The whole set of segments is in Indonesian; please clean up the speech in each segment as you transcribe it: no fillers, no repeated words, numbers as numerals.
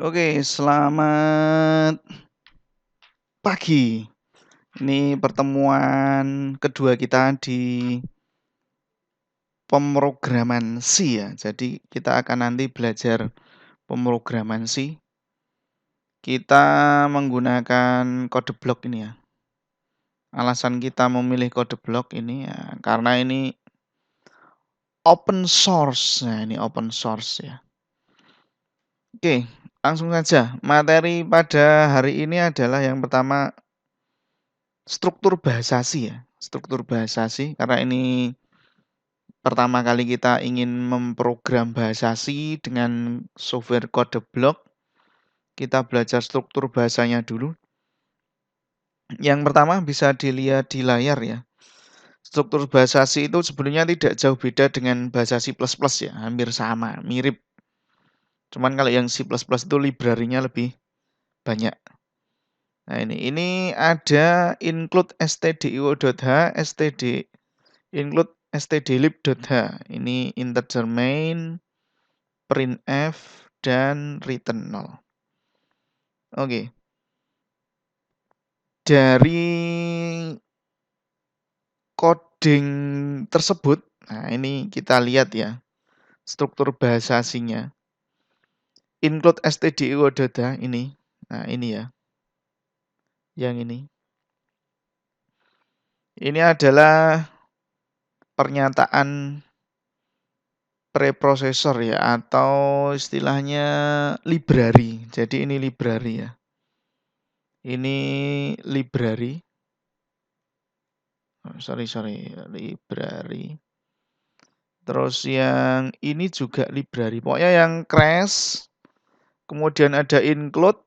Oke, selamat pagi. Ini pertemuan kedua kita di pemrograman C ya. Jadi kita akan nanti belajar pemrograman C. Kita menggunakan kode blok ini ya. Alasan kita memilih kode blok ini ya, karena ini open source. Nah, ini open source ya. Oke, langsung saja. Materi pada hari ini adalah yang pertama struktur bahasa C ya. Struktur bahasa C karena ini pertama kali kita ingin memprogram bahasa C dengan software kode blok. Kita belajar struktur bahasanya dulu. Yang pertama bisa dilihat di layar ya. Struktur bahasa C itu sebenarnya tidak jauh beda dengan bahasa C++ ya, hampir sama, mirip. Cuman kalau yang C++ itu library-nya lebih banyak. Nah ini ada include stdio.h, include stdlib.h. Ini integer main, printf, dan return 0. Oke. Dari coding tersebut, nah ini kita lihat ya, struktur bahasa C-nya. Include stdio.h ini. Nah ini ya. Yang ini. Ini adalah pernyataan preprosesor ya, atau istilahnya library. Jadi ini library ya. Ini library. Sorry, library. Terus yang ini juga library. Pokoknya yang crash, kemudian ada include,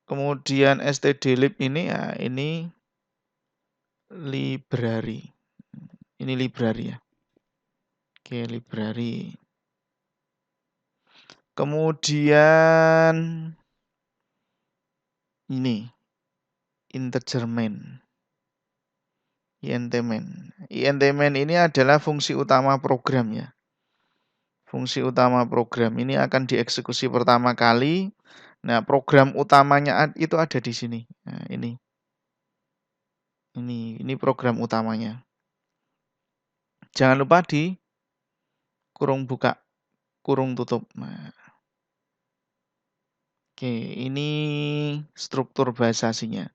kemudian stdlib ini, ya ini library. Ini library ya. Oke, library. Kemudian ini integer main. int main. int main ini adalah fungsi utama program ya. Fungsi utama program ini akan dieksekusi pertama kali. Nah, program utamanya itu ada di sini. Nah, ini program utamanya. Jangan lupa di kurung buka, kurung tutup. Nah, oke, ini struktur bahasa C-nya.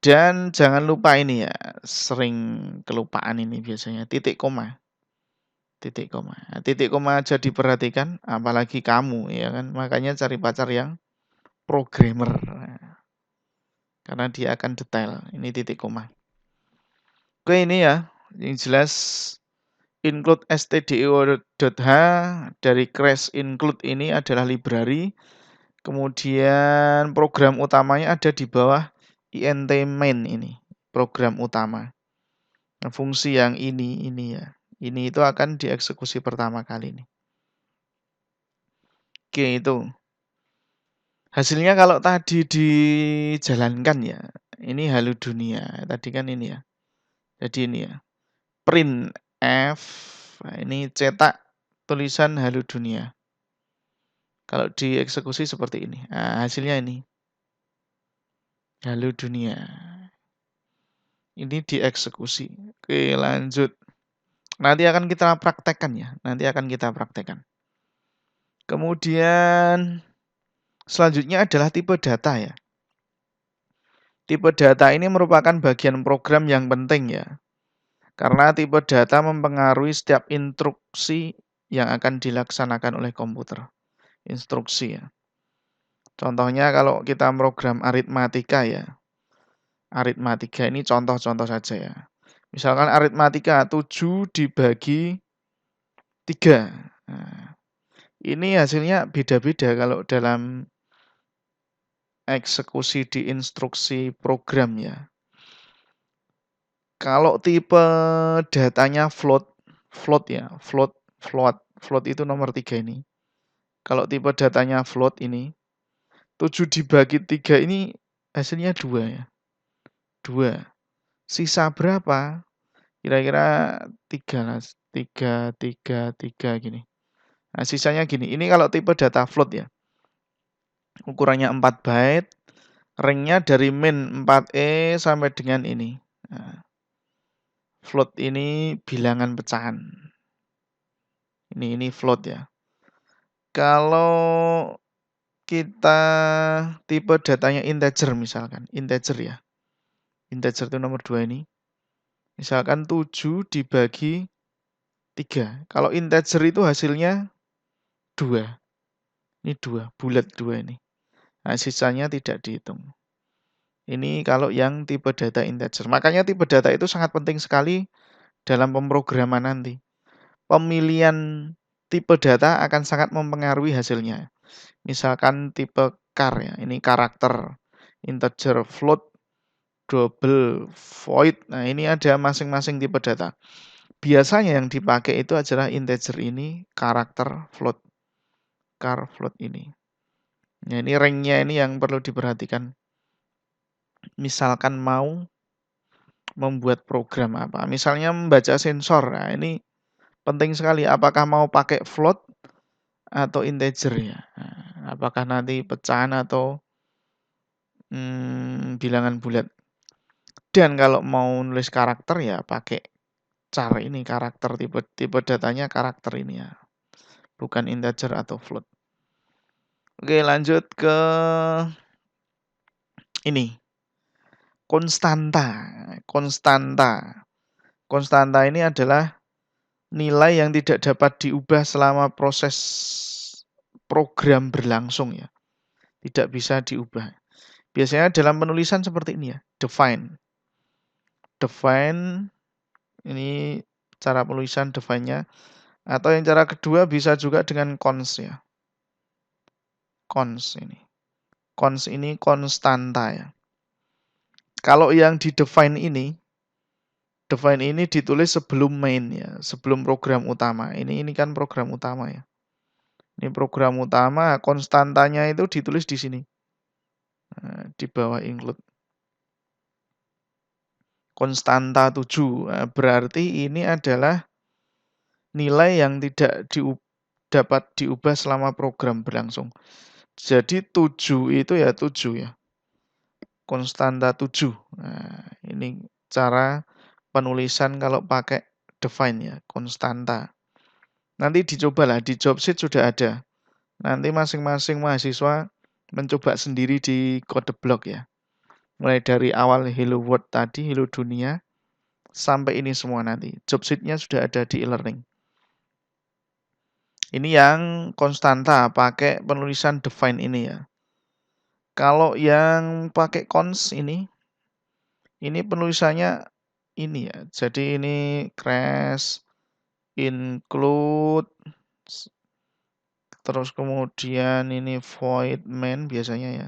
Dan jangan lupa ini ya, sering kelupaan ini biasanya, titik koma. Titik koma. Nah, titik koma aja diperhatikan, apalagi kamu ya kan. Makanya cari pacar yang programmer. Nah, karena dia akan detail. Ini titik koma. Oke, ini ya, yang jelas include stdio.h dari crash include ini adalah library. Kemudian program utamanya ada di bawah int main ini, program utama. Nah, fungsi yang ini ya. Ini itu akan dieksekusi pertama kali ini. Oke, itu. Hasilnya kalau tadi dijalankan ya, ini halo dunia. Tadi kan ini ya. Jadi ini ya. Printf, nah ini cetak tulisan halo dunia. Kalau dieksekusi seperti ini. Nah, hasilnya ini. Halo dunia. Ini dieksekusi. Oke, lanjut. Nanti akan kita praktekkan ya. Nanti akan kita praktekkan. Kemudian selanjutnya adalah tipe data ya. Tipe data ini merupakan bagian program yang penting ya. Karena tipe data mempengaruhi setiap instruksi yang akan dilaksanakan oleh komputer. Instruksi ya. Contohnya kalau kita program aritmatika ya. Aritmatika ini contoh-contoh saja ya. Misalkan aritmatika 7 dibagi 3. Nah, ini hasilnya beda-beda kalau dalam eksekusi di instruksi program ya. Kalau tipe datanya float ya, float itu nomor 3 ini. Kalau tipe datanya float ini, 7 dibagi 3 ini hasilnya 2 ya. 2. Sisa berapa? Kira-kira 3 lah, 3 gini. Nah, sisanya gini, ini kalau tipe data float ya. Ukurannya 4 byte, ringnya dari min 4E sampai dengan ini. Nah, float ini bilangan pecahan. Ini float ya. Kalau kita tipe datanya integer misalkan, integer ya. Integer itu nomor 2 ini. Misalkan 7 dibagi 3. Kalau integer itu hasilnya 2. Ini 2, bulat 2 ini. Nah, sisanya tidak dihitung. Ini kalau yang tipe data integer. Makanya tipe data itu sangat penting sekali dalam pemrograman nanti. Pemilihan tipe data akan sangat mempengaruhi hasilnya. Misalkan tipe char ya, ini karakter, integer, float, double, void. Nah, ini ada masing-masing tipe data. Biasanya yang dipakai itu adalah integer ini, karakter, float. Char, float ini. Nah, ini ringnya ini yang perlu diperhatikan. Misalkan mau membuat program apa, misalnya membaca sensor. Nah, ini penting sekali. Apakah mau pakai float atau integer ya? Nah, apakah nanti pecahan atau bilangan bulat? Dan kalau mau nulis karakter ya pakai char ini, karakter, tipe datanya karakter ini ya, bukan integer atau float. Oke, lanjut ke ini. Konstanta. Konstanta ini adalah nilai yang tidak dapat diubah selama proses program berlangsung ya. Tidak bisa diubah. Biasanya dalam penulisan seperti ini ya, define. Define, ini cara penulisan define-nya. Atau yang cara kedua bisa juga dengan cons ya. Cons ini. Cons ini konstanta ya. Kalau yang di define ini ditulis sebelum main ya, sebelum program utama. Ini kan program utama ya. Ini program utama, konstantanya itu ditulis di sini. Nah, di bawah include. Konstanta 7. Nah, berarti ini adalah nilai yang tidak dapat diubah selama program berlangsung. Jadi 7 itu ya 7 ya. Konstanta 7. Nah, ini cara penulisan kalau pakai define ya, konstanta. Nanti dicobalah, di job sheet sudah ada. Nanti masing-masing mahasiswa mencoba sendiri di kode blok ya. Mulai dari awal hello world tadi, hello dunia, sampai ini semua nanti. Job sheet-nya sudah ada di e-learning. Ini yang konstanta, pakai penulisan define ini ya. Kalau yang pakai cons ini penulisannya ini ya. Jadi ini crash, include, terus kemudian ini void main biasanya ya.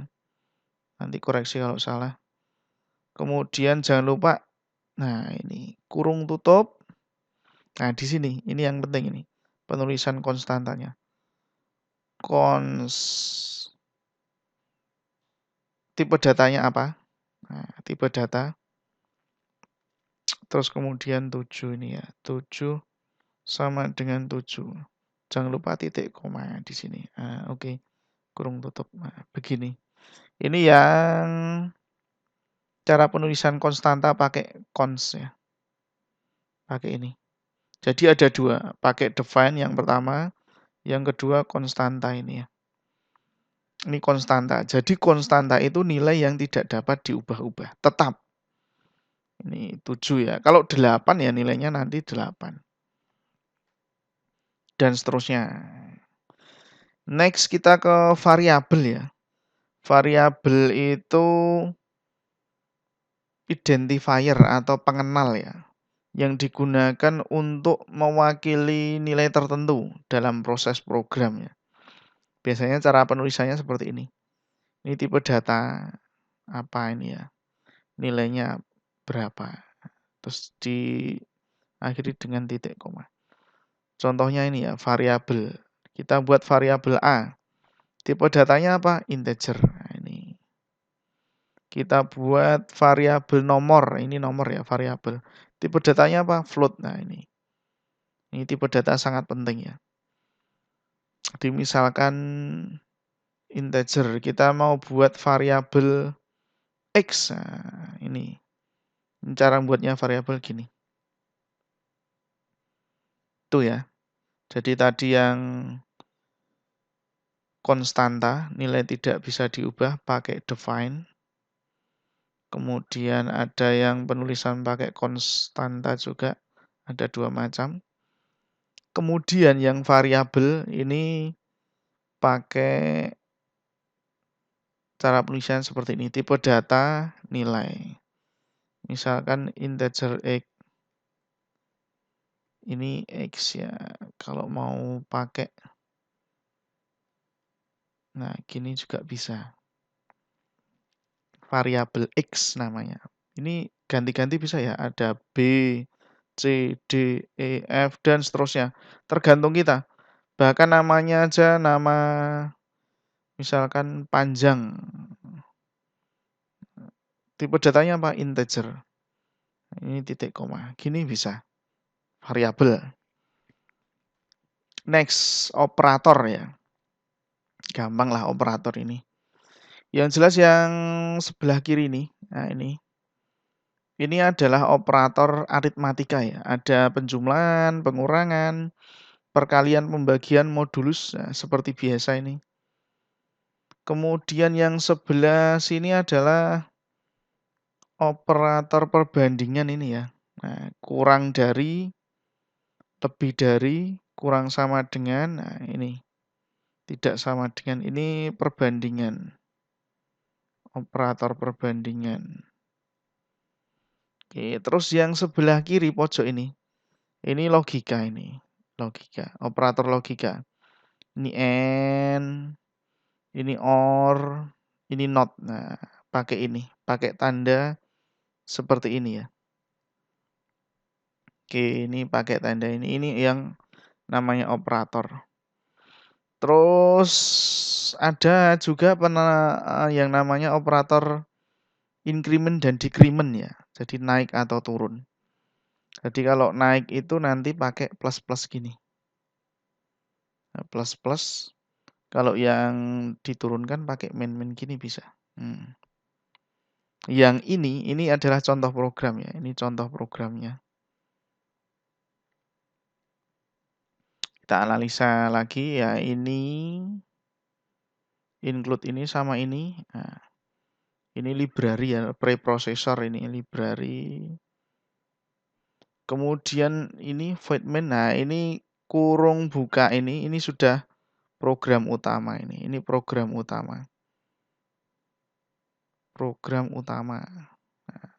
Nanti koreksi kalau salah. Kemudian jangan lupa, nah ini kurung tutup. Nah di sini, ini yang penting ini, penulisan konstantanya. Cons, tipe datanya apa? Nah, tipe data. Terus kemudian 7 ini ya, 7 sama dengan 7. Jangan lupa titik koma di sini. Nah, oke. Kurung tutup. Nah, begini. Ini yang cara penulisan konstanta pakai cons ya. Pakai ini. Jadi ada dua. Pakai define yang pertama. Yang kedua konstanta ini ya. Ini konstanta. Jadi konstanta itu nilai yang tidak dapat diubah-ubah. Tetap. Ini 7 ya. Kalau 8 ya nilainya nanti 8. Dan seterusnya. Next kita ke variabel ya. Variabel itu identifier atau pengenal ya, yang digunakan untuk mewakili nilai tertentu dalam proses program ya. Biasanya cara penulisannya seperti ini. Ini tipe data apa ini ya, nilainya berapa. Terus diakhiri dengan titik koma. Contohnya ini ya, variabel. Kita buat variabel A. Tipe datanya apa? Integer. Nah, ini. Kita buat variabel nomor. Ini nomor ya, variabel. Tipe datanya apa? Float. Nah, ini. Ini tipe data sangat penting ya. Misalkan integer, kita mau buat variabel X. Nah, ini cara buatnya variabel gini. Tuh ya. Jadi tadi yang konstanta, nilai tidak bisa diubah pakai define. Kemudian ada yang penulisan pakai konstanta juga, ada 2 macam. Kemudian yang variabel ini pakai cara penulisan seperti ini, tipe data, nilai. Misalkan integer X, ini X ya, kalau mau pakai, nah gini juga bisa. Variabel X namanya. Ini ganti-ganti bisa ya, ada B, C, D, E, F, dan seterusnya. Tergantung kita. Bahkan namanya aja nama misalkan panjang. Tipe datanya apa? Integer. Ini titik koma. Gini bisa. Variabel. Next, operator ya. Gampang lah operator ini. Yang jelas yang sebelah kiri nih. Nah ini. Ini adalah operator aritmatika ya. Ada penjumlahan, pengurangan, perkalian, pembagian, modulus. Nah, seperti biasa ini. Kemudian yang sebelah sini adalah operator perbandingan ini ya. Nah, kurang dari, lebih dari, kurang sama dengan, nah ini. Tidak sama dengan, ini perbandingan. Operator perbandingan. Oke, terus yang sebelah kiri pojok ini logika ini. Logika, operator logika. Ini AND, ini OR, ini NOT. Nah, pakai ini, pakai tanda seperti ini ya. Oke, ini pakai tanda ini. Ini yang namanya operator. Terus ada juga yang namanya operator increment dan decrement ya. Jadi naik atau turun. Jadi kalau naik itu nanti pakai plus-plus gini. Nah, plus-plus. Kalau yang diturunkan pakai min-min gini bisa. Yang ini adalah contoh program ya. Ini contoh programnya. Kita analisa lagi ya, ini include ini sama ini. Nah, ini library ya, preprocessor ini library. Kemudian ini void main. Nah, ini kurung buka ini sudah program utama ini. Ini program utama. Program utama. Nah,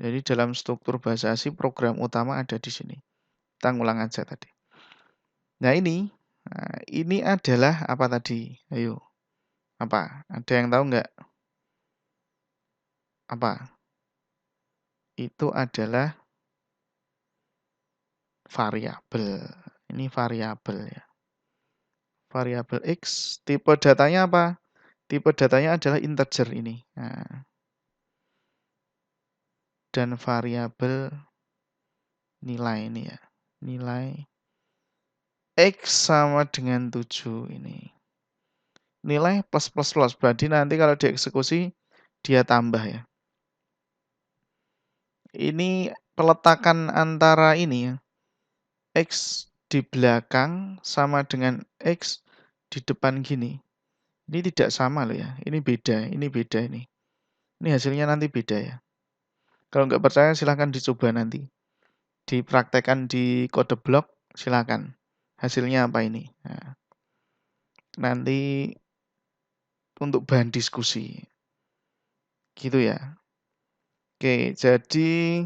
jadi dalam struktur bahasa ASCII program utama ada di sini. Kita ngulang aja tadi. Nah, ini adalah apa tadi? Ayo. Apa? Ada yang tahu nggak? Apa? Itu adalah variabel. Ini variabel ya. Variabel X, tipe datanya apa? Tipe datanya adalah integer ini. Nah, dan variabel nilai ini ya. Nilai X sama dengan 7 ini. Nilai plus plus plus. Berarti nanti kalau dieksekusi, dia tambah ya. Ini peletakan antara ini ya. X di belakang sama dengan X di depan gini. Ini tidak sama loh ya. Ini beda ini. Ini hasilnya nanti beda ya. Kalau nggak percaya silahkan dicoba nanti. Dipraktekkan di kode blok silahkan. Hasilnya apa ini. Nah, nanti untuk bahan diskusi. Gitu ya. Oke, jadi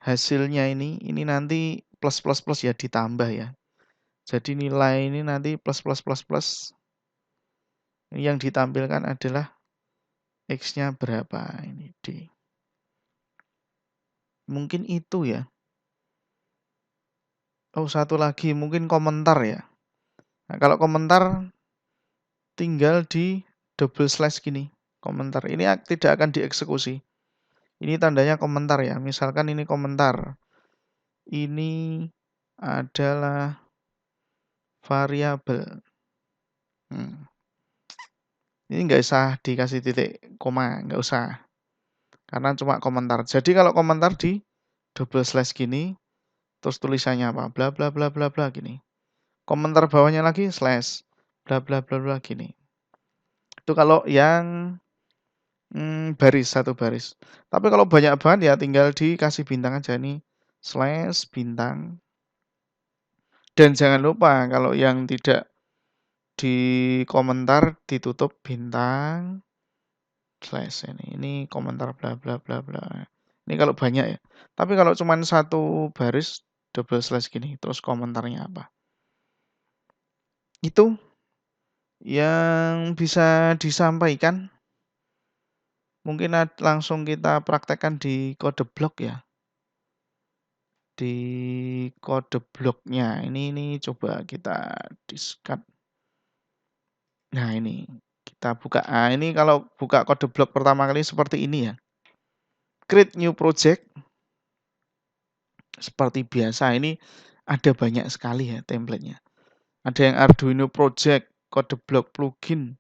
hasilnya ini nanti plus plus plus ya ditambah ya. Jadi nilai ini nanti plus plus plus plus. Yang ditampilkan adalah X-nya berapa ini D. Mungkin itu ya. Oh, satu lagi mungkin komentar ya. Nah, kalau komentar tinggal di double slash gini. Komentar ini tidak akan dieksekusi. Ini tandanya komentar ya. Misalkan ini komentar. Ini adalah variabel. Ini nggak usah dikasih titik koma, nggak usah. Karena cuma komentar. Jadi kalau komentar di double slash gini, terus tulisannya apa? Bla bla bla bla bla gini. Komentar bawahnya lagi slash bla bla bla bla gini. Itu kalau yang baris, satu baris. Tapi kalau banyak banget ya tinggal dikasih bintang aja nih. Slash bintang. Dan jangan lupa kalau yang tidak di komentar ditutup bintang slash ini. Ini komentar bla bla bla bla. Ini kalau banyak ya. Tapi kalau cuma satu baris double slash gini, terus komentarnya apa? Itu yang bisa disampaikan. Mungkin langsung kita praktekkan di kode blok ya. Di kode bloknya ini coba kita discard. Nah ini kita buka. Nah ini kalau buka kode blok pertama kali seperti ini ya. Create new project. Seperti biasa ini ada banyak sekali ya templatenya. Ada yang Arduino project, kode blok plugin,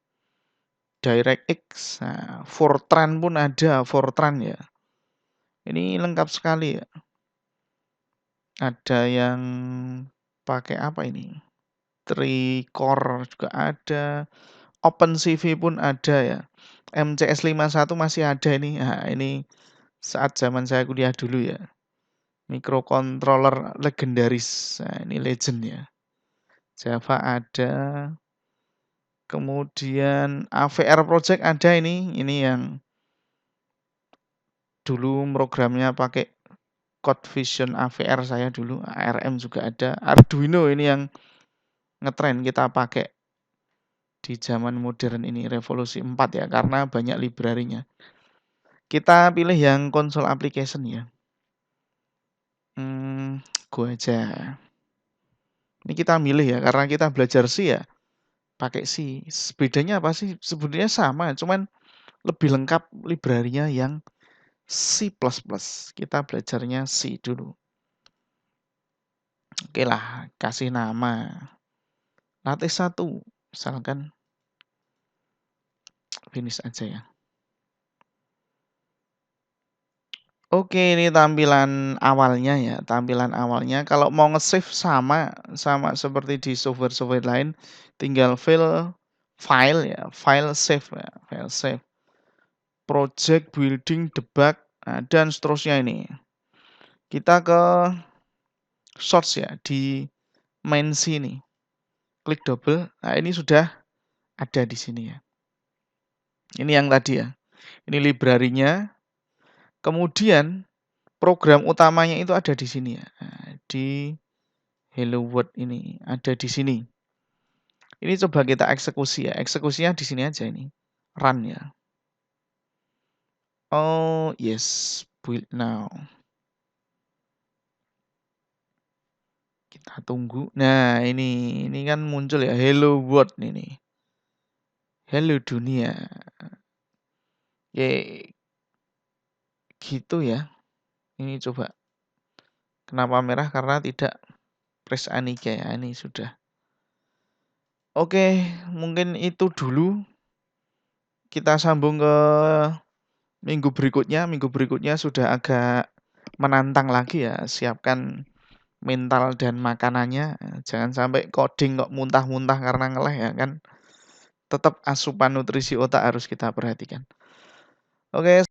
DirectX, nah, Fortran pun ada, Fortran ya. Ini lengkap sekali ya. Ada yang pakai apa ini? Tricore juga ada, OpenCV pun ada ya. MCS 51 masih ada ini. Nah, ini saat zaman saya kuliah dulu ya. Microcontroller legendaris. Nah, ini legend ya. Java ada. Kemudian AVR project ada ini yang dulu programnya pakai CodeVision AVR saya dulu, ARM juga ada. Arduino ini yang ngetren kita pakai di zaman modern ini, revolusi 4 ya, karena banyak library-nya. Kita pilih yang console application ya. Gua aja. Ini kita milih ya, karena kita belajar C ya, pakai C. Bedanya apa sih? Sebenarnya sama, cuman lebih lengkap library-nya yang C++. Kita belajarnya C dulu. Oke lah, kasih nama. Latih 1, misalkan finish aja ya. Oke, ini tampilan awalnya ya, tampilan awalnya. Kalau mau nge-save sama seperti di software-software lain, tinggal file ya, file save ya, file save. Project, building, debug, nah, dan seterusnya ini. Kita ke source ya, di main sini. Klik double, nah ini sudah ada di sini ya. Ini yang tadi ya, ini library-nya. Kemudian program utamanya itu ada di sini ya, nah, di Hello World ini ada di sini. Ini coba kita eksekusi ya, eksekusinya di sini aja ini, run ya. Oh yes, build now. Kita tunggu. Nah ini kan muncul ya Hello World ini, Hello dunia. Oke, gitu ya. Ini coba. Kenapa merah? Karena tidak press Anike ya. Ini sudah. Oke, mungkin itu dulu. Kita sambung ke minggu berikutnya. Minggu berikutnya sudah agak menantang lagi ya. Siapkan mental dan makanannya. Jangan sampai coding kok muntah-muntah karena ngeleh ya kan. Tetap asupan nutrisi otak harus kita perhatikan. Oke.